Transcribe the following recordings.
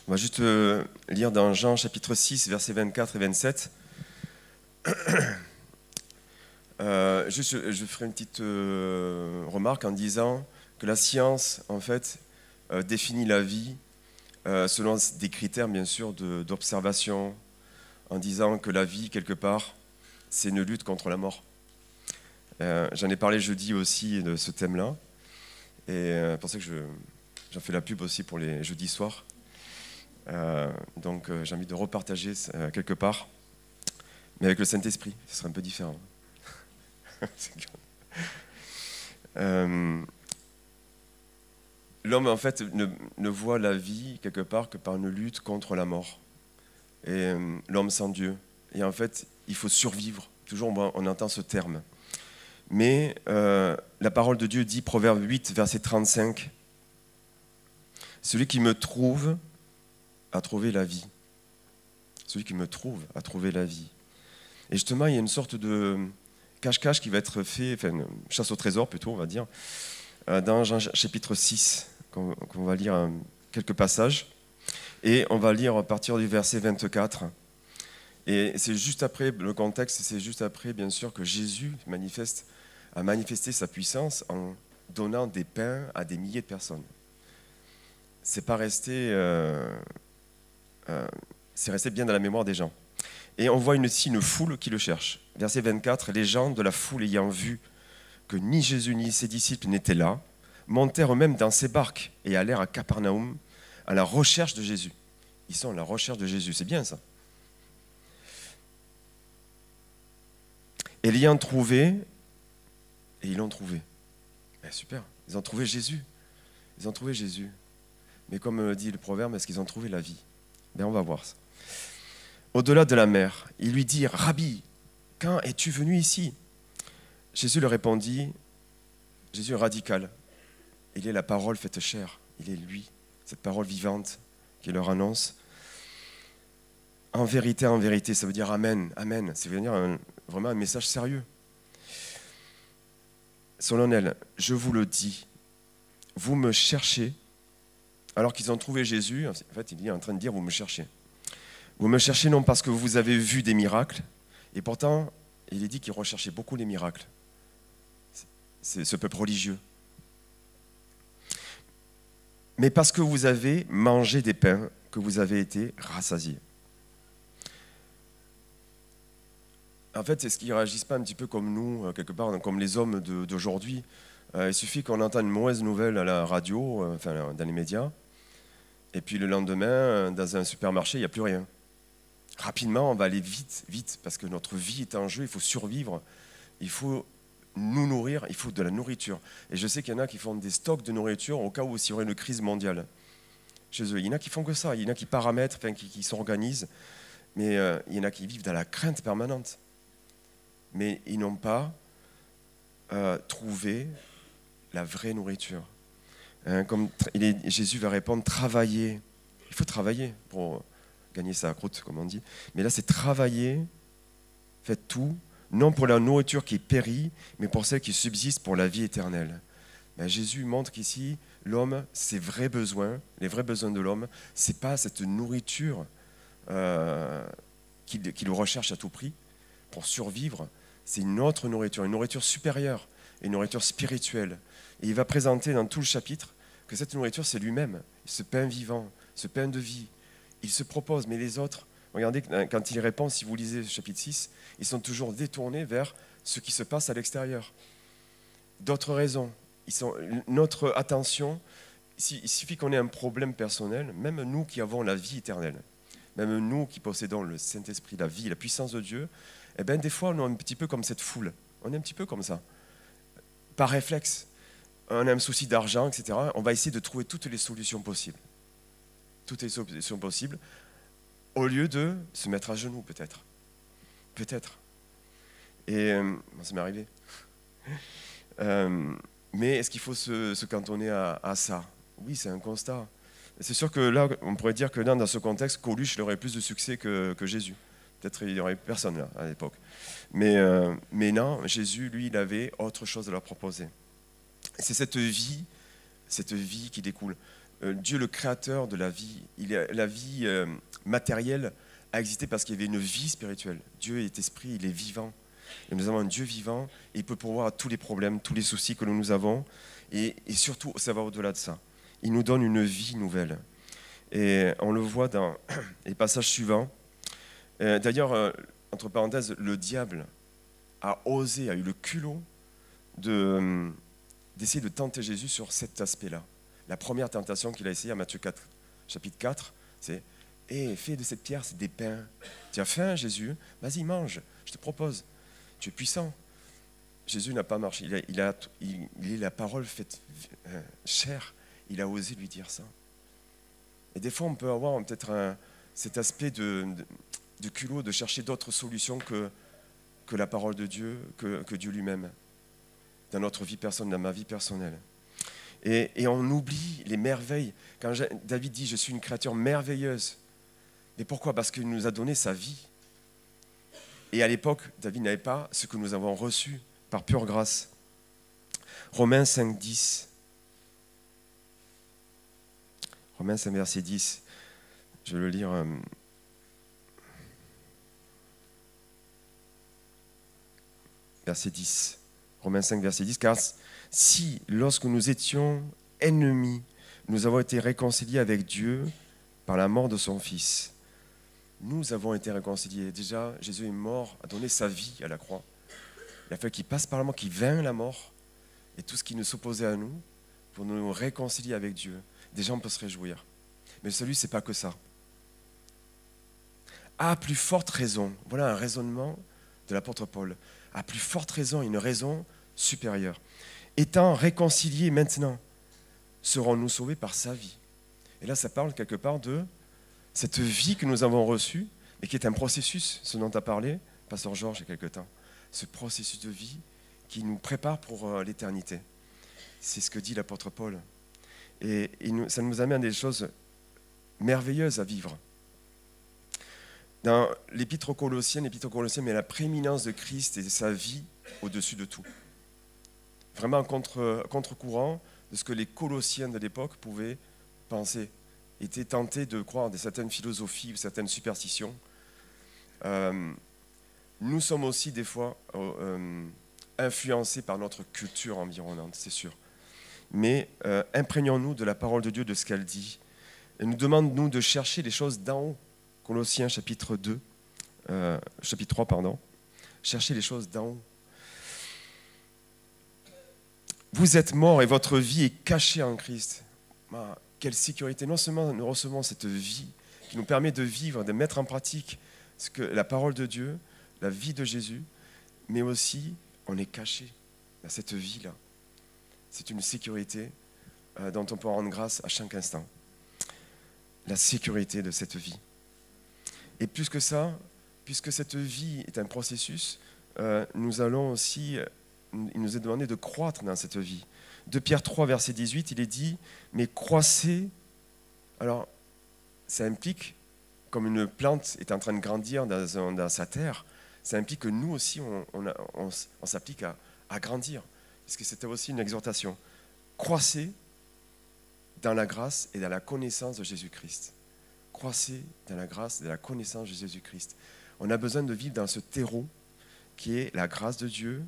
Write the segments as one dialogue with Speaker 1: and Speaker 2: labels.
Speaker 1: On va juste lire dans Jean chapitre 6, versets 24 et 27. Je ferai une petite remarque en disant que la science, en fait, définit la vie selon des critères, bien sûr, d'observation, en disant que la vie, quelque part, c'est une lutte contre la mort. J'en ai parlé jeudi aussi de ce thème-là, et pour ça que j'en fais la pub aussi pour les jeudis soirs. Donc j'ai envie de repartager quelque part, mais avec le Saint-Esprit, ce serait un peu différent. L'homme, en fait, ne voit la vie, quelque part, que par une lutte contre la mort. Et l'homme sans Dieu. Et en fait, il faut survivre. Toujours, on entend ce terme. Mais la parole de Dieu dit, Proverbe 8, verset 35, « Celui qui me trouve a trouvé la vie. » Celui qui me trouve a trouvé la vie. Et justement, il y a une sorte de cache-cache qui va être fait, enfin, une chasse au trésor plutôt, on va dire, dans Jean chapitre 6, qu'on va lire quelques passages. Et on va lire à partir du verset 24. Et c'est juste après, le contexte, c'est juste après, bien sûr, que Jésus a manifesté sa puissance en donnant des pains à des milliers de personnes. C'est pas resté, c'est resté bien dans la mémoire des gens. Et on voit ici une foule qui le cherche. Verset 24, les gens de la foule ayant vu que ni Jésus ni ses disciples n'étaient là, montèrent eux-mêmes dans ces barques et allèrent à Capernaum à la recherche de Jésus. Ils sont à la recherche de Jésus, c'est bien ça. Et l'ayant trouvé, et ils l'ont trouvé. Ben, super, ils ont trouvé Jésus. Ils ont trouvé Jésus. Mais comme dit le proverbe, est-ce qu'ils ont trouvé la vie? Ben, on va voir ça. Au-delà de la mer, ils lui dirent, Rabbi, quand es-tu venu ici? Jésus leur répondit, Jésus est radical. Il est la parole faite chair. Il est lui, cette parole vivante qui leur annonce. En vérité, ça veut dire amen, amen. Ça veut dire vraiment un message sérieux. Solennel, je vous le dis, vous me cherchez, alors qu'ils ont trouvé Jésus, en fait, il est en train de dire, vous me cherchez. Vous me cherchez non parce que vous avez vu des miracles, et pourtant, il est dit qu'il recherchait beaucoup les miracles. C'est ce peuple religieux. Mais parce que vous avez mangé des pains, que vous avez été rassasiés. En fait, est-ce qu'ils ne réagissent pas un petit peu comme nous, quelque part, comme les hommes d'aujourd'hui? Il suffit qu'on entende une mauvaise nouvelle à la radio, enfin, dans les médias, et puis le lendemain, dans un supermarché, il n'y a plus rien. Rapidement, on va aller vite, vite, parce que notre vie est en jeu, il faut survivre, il faut nous nourrir, il faut de la nourriture. Et je sais qu'il y en a qui font des stocks de nourriture au cas où il y aurait une crise mondiale chez eux. Il y en a qui font que ça, il y en a qui paramètrent, enfin, qui s'organisent, mais il y en a qui vivent dans la crainte permanente. Mais ils n'ont pas trouvé la vraie nourriture. Comme Jésus va répondre, travaillez. Il faut travailler pour gagner sa croûte, comme on dit. Mais là, c'est travailler, faites tout, non pour la nourriture qui périt, mais pour celle qui subsiste pour la vie éternelle. Ben, Jésus montre qu'ici, l'homme, ses vrais besoins, les vrais besoins de l'homme, ce n'est pas cette nourriture qu'il recherche à tout prix pour survivre, c'est une autre nourriture, une nourriture supérieure, une nourriture spirituelle. Et il va présenter dans tout le chapitre que cette nourriture, c'est lui-même, ce pain vivant, ce pain de vie. Il se propose, mais les autres, regardez, quand il répond, si vous lisez le chapitre 6, ils sont toujours détournés vers ce qui se passe à l'extérieur. D'autres raisons, notre attention, il suffit qu'on ait un problème personnel, même nous qui avons la vie éternelle, même nous qui possédons le Saint-Esprit, la vie, la puissance de Dieu, eh bien, des fois, on est un petit peu comme cette foule. On est un petit peu comme ça. Par réflexe, on a un souci d'argent, etc. On va essayer de trouver toutes les solutions possibles. Toutes les solutions possibles, au lieu de se mettre à genoux, peut-être. Peut-être. Et ça m'est arrivé. Mais est-ce qu'il faut se cantonner à ça? Oui, c'est un constat. C'est sûr que là, on pourrait dire que là, dans ce contexte, Coluche il aurait plus de succès que Jésus. Peut-être il n'y aurait personne là, à l'époque. Mais non, Jésus, lui, il avait autre chose à leur proposer. C'est cette vie qui découle. Dieu, le créateur de la vie, la vie matérielle a existé parce qu'il y avait une vie spirituelle. Dieu est esprit, il est vivant. Et nous avons un Dieu vivant et il peut pourvoir à tous les problèmes, tous les soucis que nous avons. Et surtout, ça va au-delà de ça. Il nous donne une vie nouvelle. Et on le voit dans les passages suivants. D'ailleurs, entre parenthèses, le diable a eu le culot d'essayer de tenter Jésus sur cet aspect-là. La première tentation qu'il a essayé à Matthieu 4, chapitre 4, c'est « fais de cette pierre des pains. Tu as faim, Jésus? Vas-y, mange, je te propose. Tu es puissant. » Jésus n'a pas marché. Il est la parole faite chair. Il a osé lui dire ça. Et des fois, on peut avoir peut-être cet aspect de culot, de chercher d'autres solutions que la parole de Dieu, que Dieu lui-même, dans notre vie personnelle, dans ma vie personnelle. Et on oublie les merveilles. Quand David dit « Je suis une créature merveilleuse », mais pourquoi? Parce qu'il nous a donné sa vie. Et à l'époque, David n'avait pas ce que nous avons reçu par pure grâce. Romains 5, 10. Romains 5, verset 10. Je vais le lire. Verset 10. Romains 5, verset 10. Car si, lorsque nous étions ennemis, nous avons été réconciliés avec Dieu par la mort de son Fils. Nous avons été réconciliés. Déjà, Jésus est mort, a donné sa vie à la croix. Il a fallu qu'il passe par la mort, qu'il vainque la mort et tout ce qui nous s'opposait à nous pour nous réconcilier avec Dieu. Déjà, on peut se réjouir. Mais le salut, ce n'est pas que ça. À plus forte raison, voilà un raisonnement de l'apôtre Paul. À plus forte raison, une raison supérieure. Étant réconciliés maintenant, serons-nous sauvés par sa vie. Et là, ça parle quelque part de cette vie que nous avons reçue, et qui est un processus, ce dont a parlé Pasteur Georges il y a quelque temps. Ce processus de vie qui nous prépare pour l'éternité. C'est ce que dit l'apôtre Paul. Et ça nous amène à des choses merveilleuses à vivre. Dans l'épître aux Colossiens met la prééminence de Christ et de sa vie au-dessus de tout. Vraiment contre-courant de ce que les Colossiens de l'époque pouvaient penser, étaient tentés de croire de certaines philosophies ou certaines superstitions. Nous sommes aussi des fois influencés par notre culture environnante, c'est sûr. Mais imprégnons-nous de la parole de Dieu, de ce qu'elle dit. Elle nous demande, nous, de chercher les choses d'en haut. Colossiens chapitre 3, pardon. Cherchez les choses d'en haut. Vous êtes morts et votre vie est cachée en Christ. Quelle sécurité! Non seulement nous recevons cette vie qui nous permet de vivre, de mettre en pratique la parole de Dieu, la vie de Jésus, mais aussi on est caché dans cette vie-là. C'est une sécurité dont on peut rendre grâce à chaque instant. La sécurité de cette vie. Et plus que ça, puisque cette vie est un processus, nous allons aussi, il nous est demandé de croître dans cette vie. 2 Pierre 3, verset 18, il est dit, mais croissez. Alors, ça implique, comme une plante est en train de grandir dans sa terre, ça implique que nous aussi, on s'applique à grandir. Parce que c'était aussi une exhortation. Croissez dans la grâce et dans la connaissance de Jésus-Christ. Croissez dans la grâce et dans la connaissance de Jésus-Christ. On a besoin de vivre dans ce terreau qui est la grâce de Dieu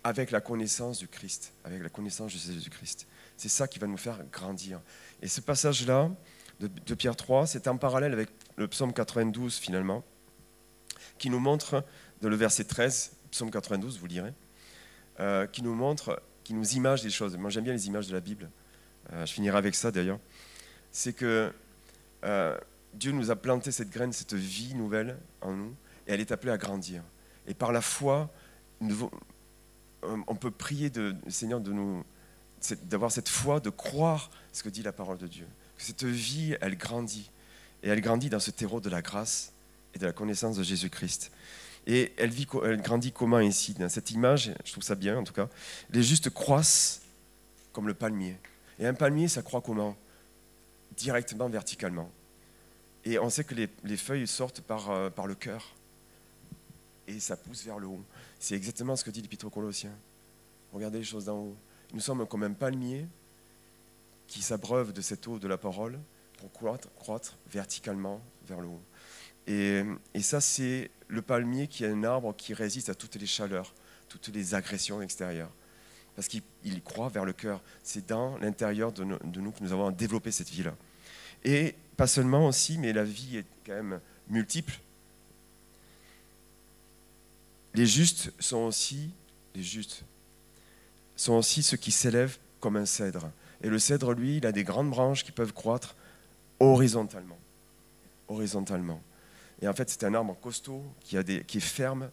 Speaker 1: avec la connaissance du Christ, avec la connaissance de Jésus-Christ. C'est ça qui va nous faire grandir. Et ce passage-là, de Pierre 3, c'est en parallèle avec le psaume 92 finalement, qui nous montre, dans le verset 13, psaume 92, vous lirez, qui nous image des choses. Moi j'aime bien les images de la Bible. Je finirai avec ça d'ailleurs. C'est que Dieu nous a planté cette graine, cette vie nouvelle en nous, et elle est appelée à grandir. Et par la foi, on peut prier le Seigneur d'avoir cette foi, de croire ce que dit la parole de Dieu. Que cette vie, elle grandit. Et elle grandit dans ce terreau de la grâce et de la connaissance de Jésus-Christ. Et elle grandit comment ici? Dans cette image, je trouve ça bien en tout cas, les justes croissent comme le palmier. Et un palmier, ça croît comment? Directement, verticalement. Et on sait que les feuilles sortent par le cœur. Et ça pousse vers le haut. C'est exactement ce que dit l'Épître aux Colossiens. Regardez les choses d'en haut. Nous sommes comme un palmier qui s'abreuvent de cette eau de la parole pour croître verticalement vers le haut. Et ça, c'est le palmier qui est un arbre qui résiste à toutes les chaleurs, toutes les agressions extérieures. Parce qu'il croît vers le cœur. C'est dans l'intérieur de nous que nous avons développé cette vie-là. Et pas seulement aussi, mais la vie est quand même multiple. Les justes sont aussi ceux qui s'élèvent comme un cèdre. Et le cèdre, lui, il a des grandes branches qui peuvent croître horizontalement. Et en fait, c'est un arbre costaud qui est ferme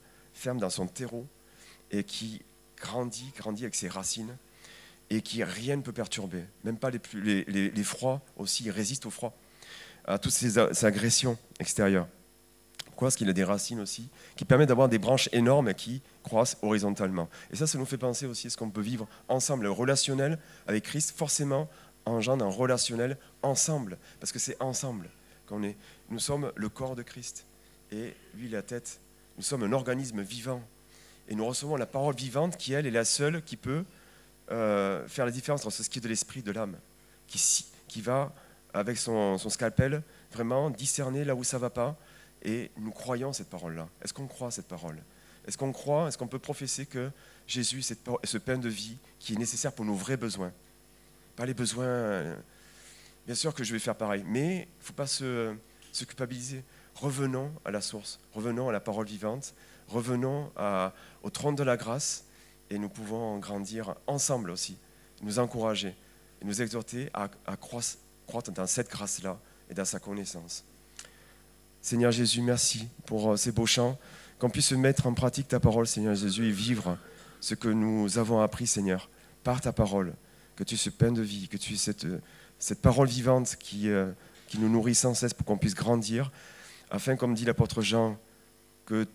Speaker 1: dans son terreau et qui grandit avec ses racines et qui rien ne peut perturber. Même pas les froids aussi, il résiste au froid, à toutes ces agressions extérieures. Pourquoi ? Parce qu'il a des racines aussi qui permettent d'avoir des branches énormes qui croissent horizontalement. Et ça nous fait penser aussi à ce qu'on peut vivre ensemble. Le relationnel avec Christ, forcément, engendre un relationnel ensemble, parce que c'est ensemble qu'on est. Nous sommes le corps de Christ et lui la tête. Nous sommes un organisme vivant et nous recevons la parole vivante qui, elle, est la seule qui peut faire la différence entre ce qui est de l'esprit et de l'âme, qui va, avec son scalpel, vraiment discerner là où ça ne va pas. Et nous croyons cette parole-là. Est-ce qu'on croit cette parole ? Est-ce qu'on peut professer que Jésus est ce pain de vie qui est nécessaire pour nos vrais besoins ? Pas les besoins, bien sûr que je vais faire pareil, mais il ne faut pas se culpabiliser. Revenons à la source, revenons à la parole vivante, revenons au trône de la grâce et nous pouvons grandir ensemble aussi, nous encourager et nous exhorter à croître dans cette grâce-là et dans sa connaissance. Seigneur Jésus, merci pour ces beaux chants, qu'on puisse mettre en pratique ta parole, Seigneur Jésus, et vivre ce que nous avons appris, Seigneur, par ta parole, que tu es ce pain de vie, que tu es cette parole vivante qui nous nourrit sans cesse pour qu'on puisse grandir, afin, comme dit l'apôtre Jean, que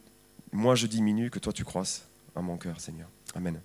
Speaker 1: moi je diminue, que toi tu croisses en mon cœur, Seigneur. Amen.